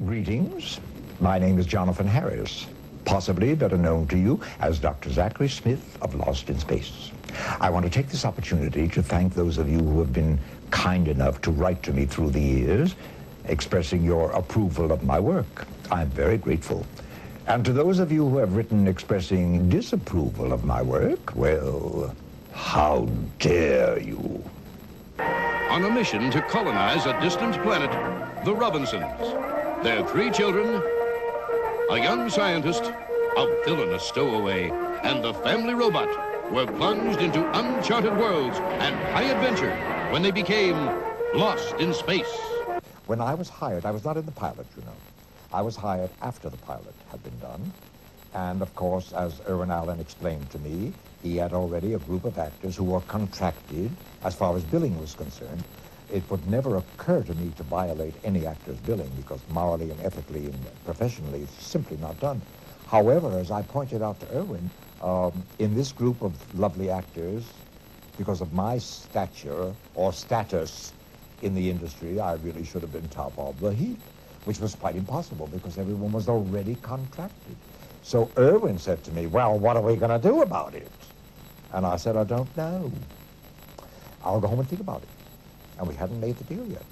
Greetings. My name is Jonathan Harris, possibly better known to you as Dr. Zachary Smith of Lost in Space. I want to take this opportunity to thank those of you who have been kind enough to write to me through the years, expressing your approval of my work. I'm very grateful. And to those of you who have written expressing disapproval of my work, well, how dare you? On a mission to colonize a distant planet, the Robinsons. Their 3 children, a young scientist, a villainous stowaway, and the family robot were plunged into uncharted worlds and high adventure when they became lost in space. When I was hired, I was not in the pilot, you know. I was hired after the pilot had been done. And of course, as Irwin Allen explained to me, he had already a group of actors who were contracted as far as billing was concerned. It would never occur to me to violate any actor's billing because morally and ethically and professionally it's simply not done. However, as I pointed out to Irwin, in this group of lovely actors, because of my stature or status in the industry, I really should have been top of the heap, which was quite impossible because everyone was already contracted. So Irwin said to me, well, what are we going to do about it? And I said, I don't know. I'll go home and think about it. And we hadn't made the deal yet.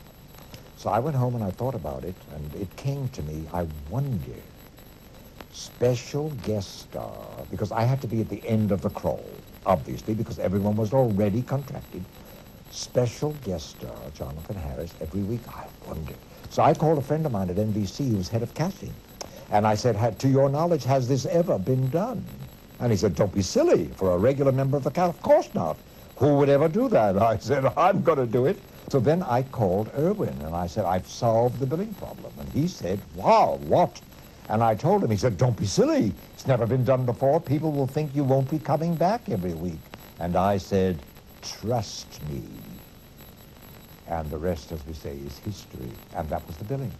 So I went home and I thought about it, and it came to me, I wonder, special guest star, because I had to be at the end of the crawl, obviously, because everyone was already contracted. Special guest star, Jonathan Harris, every week, I wonder. So I called a friend of mine at NBC who was head of casting. And I said, to your knowledge, has this ever been done? And he said, don't be silly. For a regular member of the cast, of course not. Who would ever do that? I said, I'm going to do it. So then I called Irwin, and I said, I've solved the billing problem. And he said, wow, what? And I told him, he said, don't be silly. It's never been done before. People will think you won't be coming back every week. And I said, trust me. And the rest, as we say, is history. And that was the billing.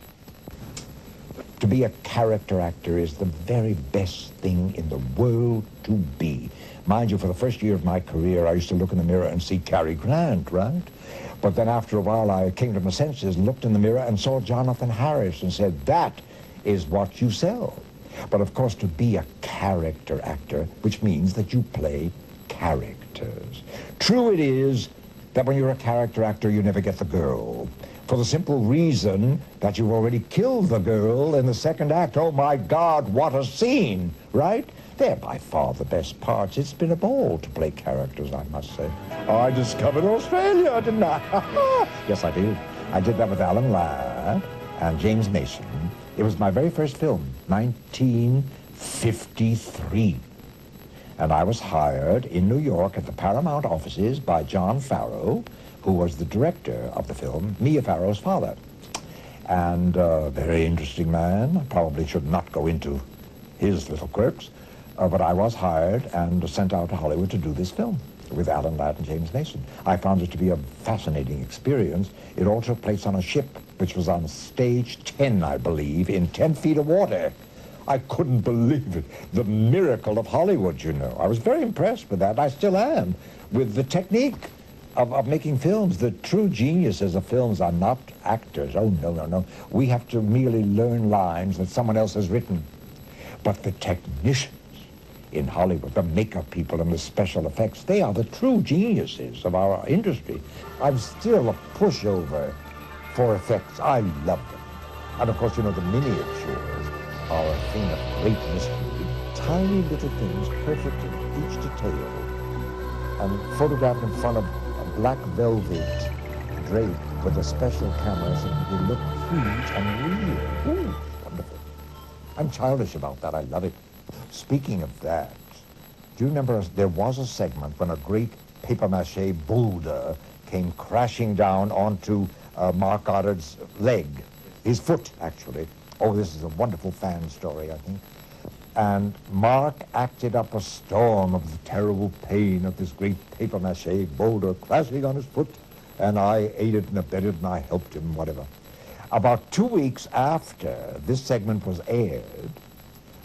To be a character actor is the very best thing in the world to be. Mind you, for the first year of my career, I used to look in the mirror and see Cary Grant, right? But then after a while, I came to my senses, looked in the mirror and saw Jonathan Harris and said, that is what you sell. But of course, to be a character actor, which means that you play characters. True it is that when you're a character actor, you never get the girl. For the simple reason that you've already killed the girl in the second act. Oh my God, what a scene, right? They're by far the best parts. It's been a ball to play characters, I must say. I discovered Australia, didn't I? Yes, I did. I did that with Alan Ladd and James Mason. It was my very first film, 1953. And I was hired in New York at the Paramount offices by John Farrow, who was the director of the film, Mia Farrow's father. And a very interesting man. I probably should not go into his little quirks, but I was hired and sent out to Hollywood to do this film with Alan Ladd and James Mason. I found it to be a fascinating experience. It all took place on a ship, which was on stage 10, I believe, in 10 feet of water. I couldn't believe it. The miracle of Hollywood, you know. I was very impressed with that. I still am, with the technique of making films. The true geniuses of films are not actors. Oh, no, no, no. We have to merely learn lines that someone else has written. But the technicians in Hollywood, the makeup people and the special effects, they are the true geniuses of our industry. I'm still a pushover for effects. I love them. And of course, you know, the miniatures are a thing of great mystery. Tiny little things, perfect in each detail, and photographed in front of black velvet drape with a special camera so they look huge and real. Ooh, wonderful. I'm childish about that. I love it. Speaking of that, do you remember there was a segment when a great papier-mâché boulder came crashing down onto Mark Goddard's leg, his foot, actually. Oh, this is a wonderful fan story, I think. And Mark acted up a storm of the terrible pain of this great papier-mâché boulder crashing on his foot, and I aided and abetted and I helped him, whatever. About 2 weeks after this segment was aired,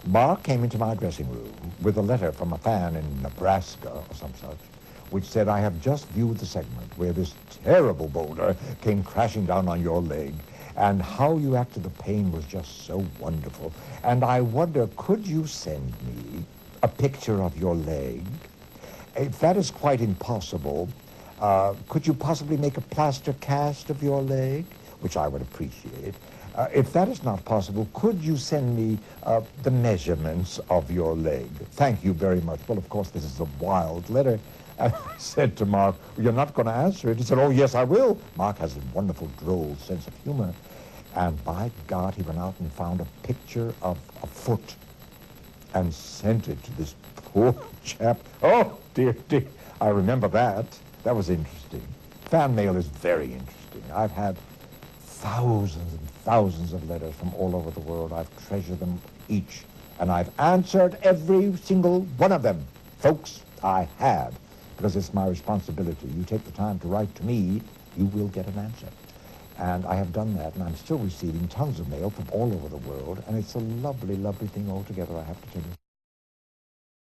Mark came into my dressing room with a letter from a fan in Nebraska or some such, which said, I have just viewed the segment where this terrible boulder came crashing down on your leg, And how you acted the pain was just so wonderful. And I wonder, could you send me a picture of your leg? If that is quite impossible, could you possibly make a plaster cast of your leg, which I would appreciate? If that is not possible, could you send me the measurements of your leg? Thank you very much. Well, of course, this is a wild letter. And I said to Mark, you're not going to answer it. He said, oh, yes, I will. Mark has a wonderful, droll sense of humor. And by God, he went out and found a picture of a foot and sent it to this poor chap. Oh, dear, dear. I remember that. That was interesting. Fan mail is very interesting. I've had thousands and thousands of letters from all over the world. I've treasured them each, and I've answered every single one of them. Folks, I have, because it's my responsibility. You take the time to write to me, you will get an answer. And I have done that, and I'm still receiving tons of mail from all over the world, and it's a lovely, lovely thing altogether, I have to tell you.